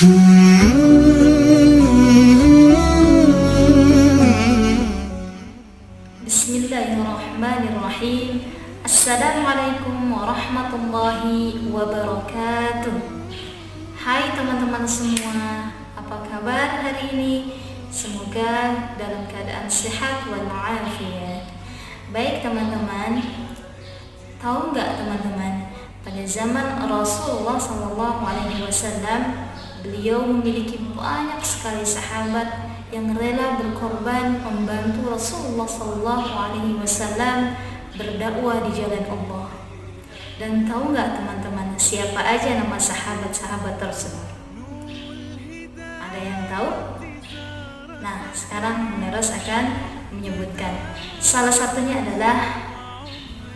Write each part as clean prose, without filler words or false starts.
Bismillahirrahmanirrahim. Assalamualaikum warahmatullahi wabarakatuh. Hai teman-teman semua, apa kabar hari ini? Semoga dalam keadaan sehat walafiat. Baik teman-teman, tahu nggak teman-teman, pada zaman Rasulullah SAW, beliau memiliki banyak sekali sahabat yang rela berkorban membantu Rasulullah SAW berdakwah di jalan Allah. Dan tahu nggak teman-teman, siapa aja nama sahabat-sahabat tersebut? Ada yang tahu? Nah, sekarang Munaros akan menyebutkan. Salah satunya adalah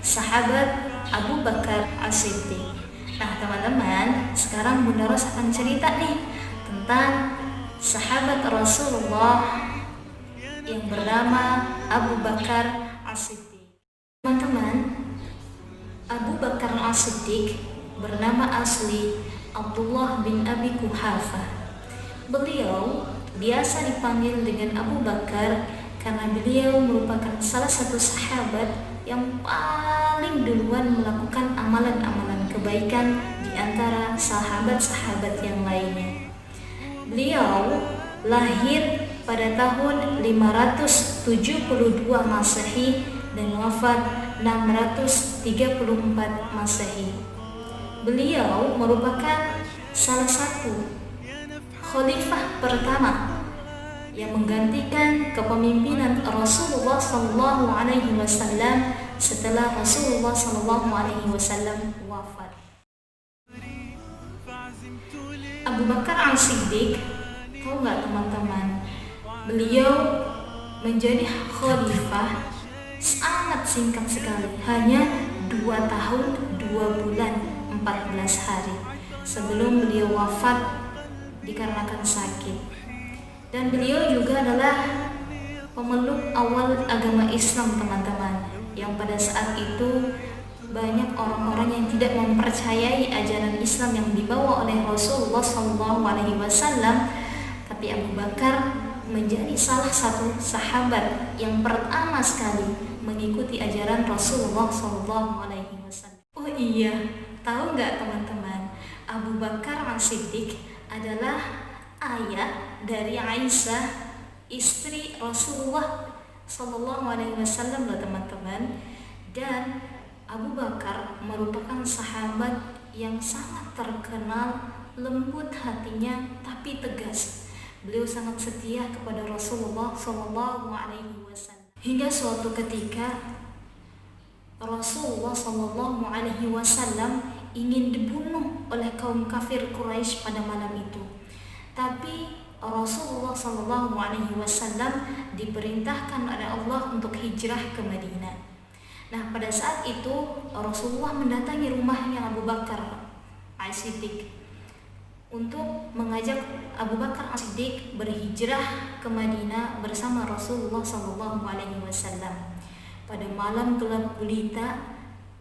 sahabat Abu Bakar As-Siddiq. Nah teman-teman, sekarang Bunda Ros akan cerita nih tentang sahabat Rasulullah yang bernama Abu Bakar As-Siddiq. Teman-teman, Abu Bakar As-Siddiq bernama asli Abdullah bin Abi Quhafah. Beliau biasa dipanggil dengan Abu Bakar karena beliau merupakan salah satu sahabat yang paling duluan melakukan amalan-amalan kebaikan di antara sahabat-sahabat yang lainnya. Beliau lahir pada tahun 572 Masehi dan wafat 634 Masehi. Beliau merupakan salah satu khalifah pertama yang menggantikan kepemimpinan Rasulullah SAW setelah Rasulullah SAW wafat. Abu Bakar As-Siddiq, tahu nggak teman-teman, beliau menjadi khalifah sangat singkat sekali, hanya 2 tahun 2 bulan 14 hari sebelum beliau wafat dikarenakan sakit. Dan beliau juga adalah pemeluk awal agama Islam teman-teman, yang pada saat itu banyak orang-orang yang tidak mempercayai ajaran Islam yang dibawa oleh Rasulullah SAW. Tapi Abu Bakar menjadi salah satu sahabat yang pertama sekali mengikuti ajaran Rasulullah SAW. Oh iya, tahu nggak teman-teman, Abu Bakar As-Siddiq adalah ayah dari Aisyah, istri Rasulullah SAW loh teman-teman. Dan Abu Bakar merupakan sahabat yang sangat terkenal lembut hatinya tapi tegas. Beliau sangat setia kepada Rasulullah SAW. Hingga suatu ketika Rasulullah SAW ingin dibunuh oleh kaum kafir Quraisy pada malam itu. Tapi Rasulullah SAW diperintahkan oleh Allah untuk hijrah ke Madinah. Nah, pada saat itu Rasulullah mendatangi rumahnya Abu Bakar As-Siddiq untuk mengajak Abu Bakar As-Siddiq berhijrah ke Madinah bersama Rasulullah SAW. Pada malam gelap gulita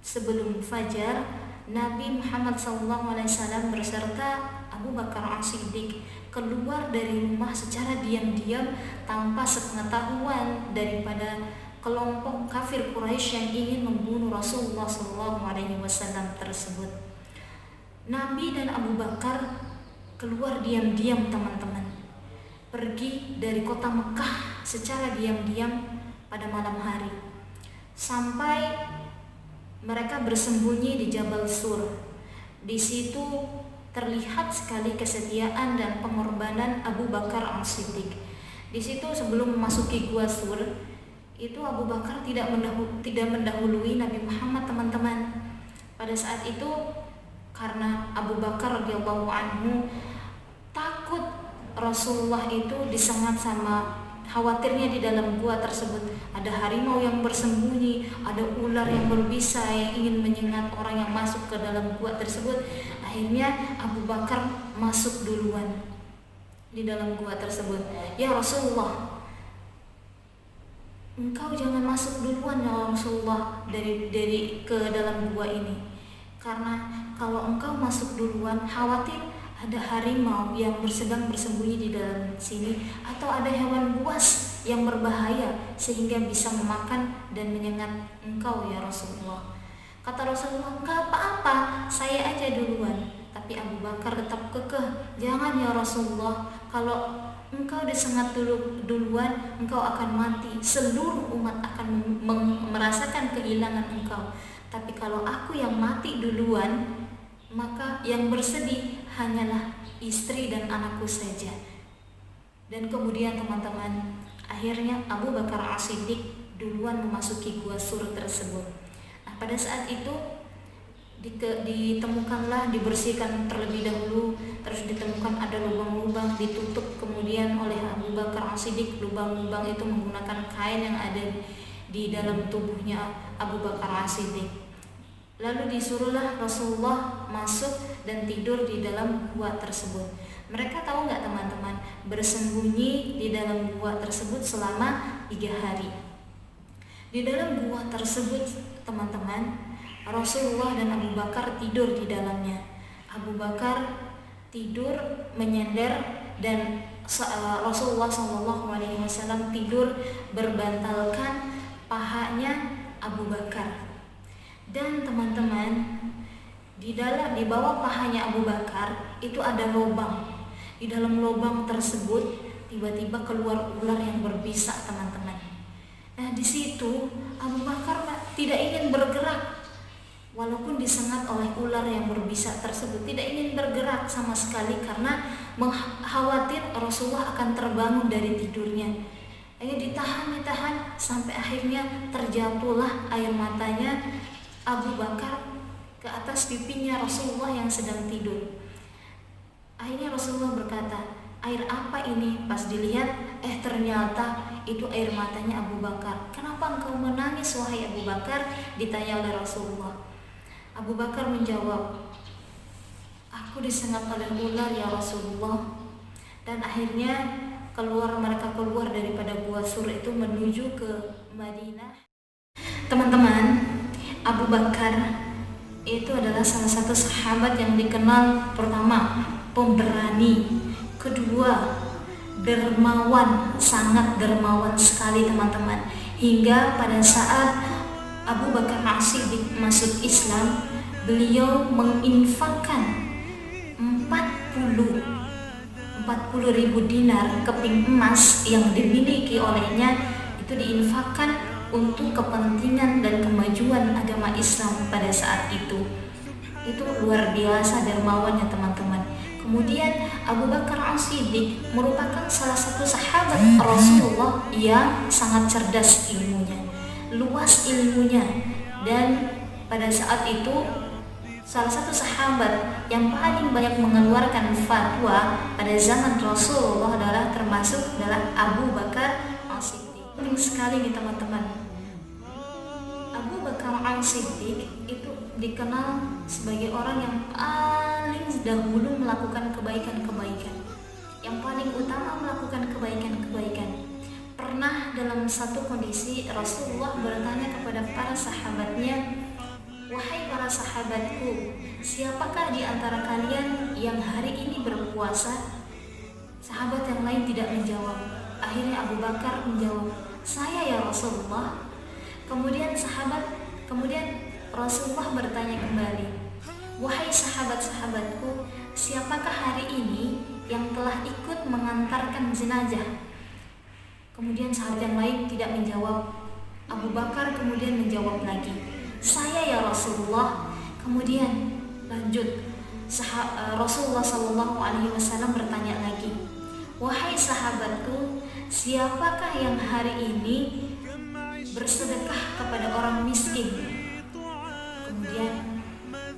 sebelum fajar, Nabi Muhammad SAW beserta Abu Bakar As-Siddiq keluar dari rumah secara diam-diam tanpa sepengetahuan daripada kelompok kafir Quraisy yang ingin membunuh Rasulullah SAW tersebut. Nabi dan Abu Bakar keluar diam-diam teman-teman, pergi dari kota Mekah secara diam-diam pada malam hari, sampai mereka bersembunyi di Jabal Sur. Di situ terlihat sekali kesetiaan dan pengorbanan Abu Bakar As-Siddiq. Di situ sebelum memasuki Gua Sur, itu Abu Bakar tidak mendahului Nabi Muhammad teman-teman. Pada saat itu karena Abu Bakar radhiyallahu anhu takut Rasulullah itu disengat sama, khawatirnya di dalam gua tersebut ada harimau yang bersembunyi, ada ular yang berbisa yang ingin menyengat orang yang masuk ke dalam gua tersebut. Akhirnya Abu Bakar masuk duluan di dalam gua tersebut. Ya Rasulullah, engkau jangan masuk duluan ya Rasulullah dari ke dalam gua ini, karena kalau engkau masuk duluan khawatir ada harimau yang sedang bersembunyi di dalam sini, atau ada hewan buas yang berbahaya sehingga bisa memakan dan menyengat engkau ya Rasulullah. Kata Rasulullah, enggak apa-apa, saya aja duluan. Tapi Abu Bakar tetap kekeh, jangan ya Rasulullah, kalau engkau disengat duluan, engkau akan mati, seluruh umat akan merasakan kehilangan engkau. Tapi kalau aku yang mati duluan, maka yang bersedih hanyalah istri dan anakku saja. Dan kemudian teman-teman, akhirnya Abu Bakar As-Siddiq duluan memasuki gua Sur tersebut. Nah, pada saat itu ditemukanlah, dibersihkan terlebih dahulu, terus ditemukan ada lubang-lubang, ditutup kemudian oleh Abu Bakar As-Siddiq. Lubang-lubang itu menggunakan kain yang ada di dalam tubuhnya Abu Bakar As-Siddiq. Lalu disuruhlah Rasulullah masuk dan tidur di dalam gua tersebut. Mereka tahu nggak teman-teman, bersembunyi di dalam gua tersebut selama 3 hari. Di dalam gua tersebut teman-teman, Rasulullah dan Abu Bakar tidur di dalamnya. Abu Bakar tidur menyender dan Rasulullah SAW tidur berbantalkan pahanya Abu Bakar. Dan teman-teman, di bawah pahanya Abu Bakar itu ada lubang. Di dalam lubang tersebut tiba-tiba keluar ular yang berbisa, teman-teman. Nah, di situ Abu Bakar tidak ingin bergerak. Walaupun disengat oleh ular yang berbisa tersebut, tidak ingin bergerak sama sekali karena khawatir Rasulullah akan terbangun dari tidurnya. Akhirnya ditahan sampai akhirnya terjatuhlah air matanya Abu Bakar ke atas pipinya Rasulullah yang sedang tidur. Akhirnya Rasulullah berkata, air apa ini? Pas dilihat, ternyata itu air matanya Abu Bakar. Kenapa engkau menangis wahai Abu Bakar? Ditanya oleh Rasulullah. Abu Bakar menjawab, aku disengat oleh ular ya Rasulullah. Dan akhirnya mereka keluar daripada gua Sur itu menuju ke Madinah. Teman-teman, Abu Bakar itu adalah salah satu sahabat yang dikenal, pertama pemberani, kedua dermawan, sangat dermawan sekali teman-teman. Hingga pada saat Abu Bakar As-Siddiq masuk Islam, beliau menginfakkan 40.000 dinar keping emas yang dimiliki olehnya, itu diinfakkan untuk kepentingan dan kemajuan agama Islam pada saat itu. Itu luar biasa dermawannya teman-teman. Kemudian Abu Bakar As-Siddiq merupakan salah satu sahabat Rasulullah yang sangat cerdas ilmunya, luas ilmunya, dan pada saat itu salah satu sahabat yang paling banyak mengeluarkan fatwa pada zaman Rasulullah termasuk Abu Bakar As-Siddiq. Penting sekali nih teman-teman. Abu Bakar As-Siddiq itu dikenal sebagai orang yang paling dahulu melakukan kebaikan-kebaikan, yang paling utama melakukan kebaikan-kebaikan. Pernah dalam satu kondisi Rasulullah bertanya kepada para sahabatnya, wahai para sahabatku, siapakah di antara kalian yang hari ini berpuasa? Sahabat yang lain tidak menjawab. Akhirnya Abu Bakar menjawab, saya ya Rasulullah. Kemudian Rasulullah bertanya kembali, wahai sahabat-sahabatku, siapakah hari ini yang telah ikut mengantarkan jenazah? Kemudian sahabat yang lain tidak menjawab. Abu Bakar kemudian menjawab lagi, saya ya Rasulullah. Kemudian lanjut, Rasulullah SAW bertanya lagi, wahai sahabatku, siapakah yang hari ini bersedekah kepada orang miskin? Kemudian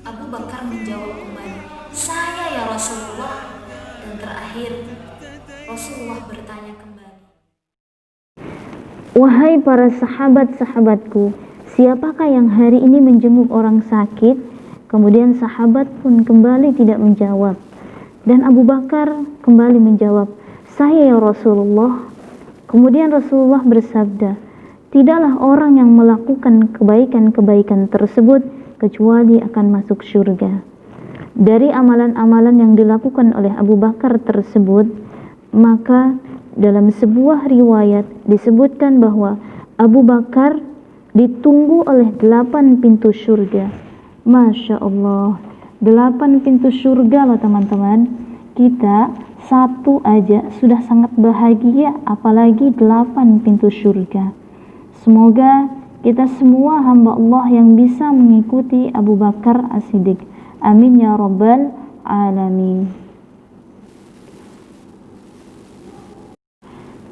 Abu Bakar menjawab kembali, saya ya Rasulullah. Dan terakhir Rasulullah bertanya kembali, wahai para sahabat-sahabatku, siapakah yang hari ini menjenguk orang sakit? Kemudian sahabat pun kembali tidak menjawab. Dan Abu Bakar kembali menjawab, saya ya Rasulullah. Kemudian Rasulullah bersabda, tidaklah orang yang melakukan kebaikan-kebaikan tersebut kecuali akan masuk surga. dari amalan-amalan yang dilakukan oleh Abu Bakar tersebut, maka dalam sebuah riwayat disebutkan bahwa Abu Bakar ditunggu oleh 8 pintu surga. Masya Allah, 8 pintu surga loh teman-teman. Kita satu aja sudah sangat bahagia, apalagi 8 pintu surga. Semoga kita semua hamba Allah yang bisa mengikuti Abu Bakar As-Siddiq. Amin ya rabbal alamin.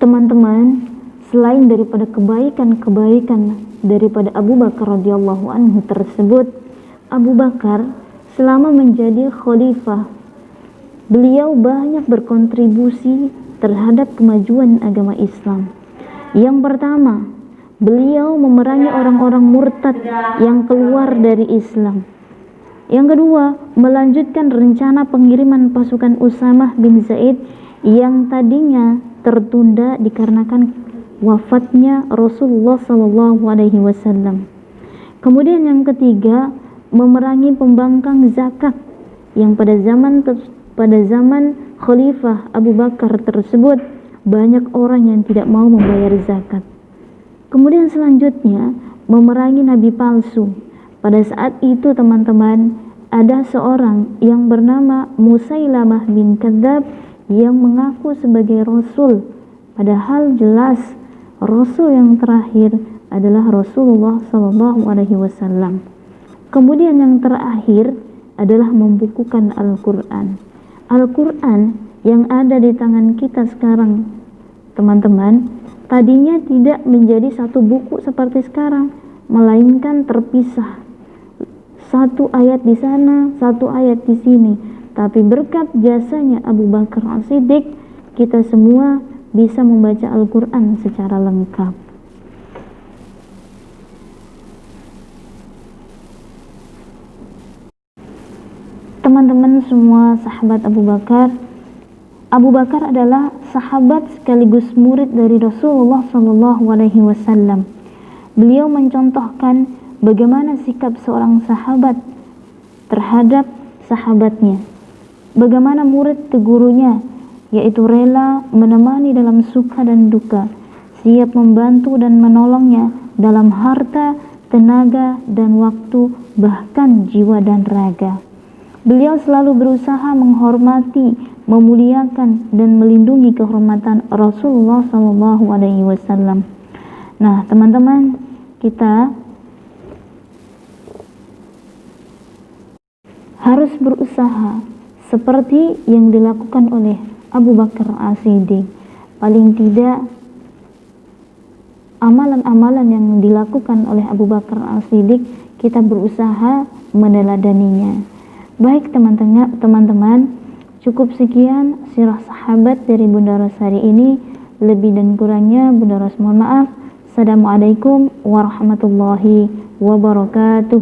Teman-teman, selain daripada kebaikan-kebaikan daripada Abu Bakar radhiyallahu anhu tersebut, Abu Bakar selama menjadi khalifah, beliau banyak berkontribusi terhadap kemajuan agama Islam. Yang pertama, beliau memerangi orang-orang murtad yang keluar dari Islam. Yang kedua, melanjutkan rencana pengiriman pasukan Usamah bin Zaid yang tadinya tertunda dikarenakan wafatnya Rasulullah SAW. Kemudian yang ketiga, memerangi pembangkang zakat yang pada zaman Khalifah Abu Bakar tersebut banyak orang yang tidak mau membayar zakat. Kemudian selanjutnya, memerangi nabi palsu. Pada saat itu teman-teman, ada seorang yang bernama Musailamah bin Kadzab yang mengaku sebagai Rasul, padahal jelas Rasul yang terakhir adalah Rasulullah SAW. Kemudian yang terakhir adalah membukukan Al-Quran. Al-Quran yang ada di tangan kita sekarang, teman-teman, tadinya tidak menjadi satu buku seperti sekarang, melainkan terpisah. Satu ayat di sana, satu ayat di sini. Tapi berkat jasanya Abu Bakar As-Siddiq, kita semua bisa membaca Al-Quran secara lengkap. Teman-teman semua sahabat Abu Bakar adalah sahabat sekaligus murid dari Rasulullah SAW. Beliau mencontohkan bagaimana sikap seorang sahabat terhadap sahabatnya, bagaimana murid ke gurunya, yaitu rela menemani dalam suka dan duka, siap membantu dan menolongnya dalam harta, tenaga, dan waktu, bahkan jiwa dan raga. Beliau selalu berusaha menghormati, memuliakan, dan melindungi kehormatan Rasulullah SAW. Nah, teman-teman, kita harus berusaha seperti yang dilakukan oleh Abu Bakar As-Siddiq. Paling tidak, amalan-amalan yang dilakukan oleh Abu Bakar As-Siddiq, kita berusaha meneladaninya. Baik teman-teman, cukup sekian sirah sahabat dari Bunda Ros hari ini. Lebih dan kurangnya Bunda Ros mohon maaf. Assalamualaikum warahmatullahi wabarakatuh.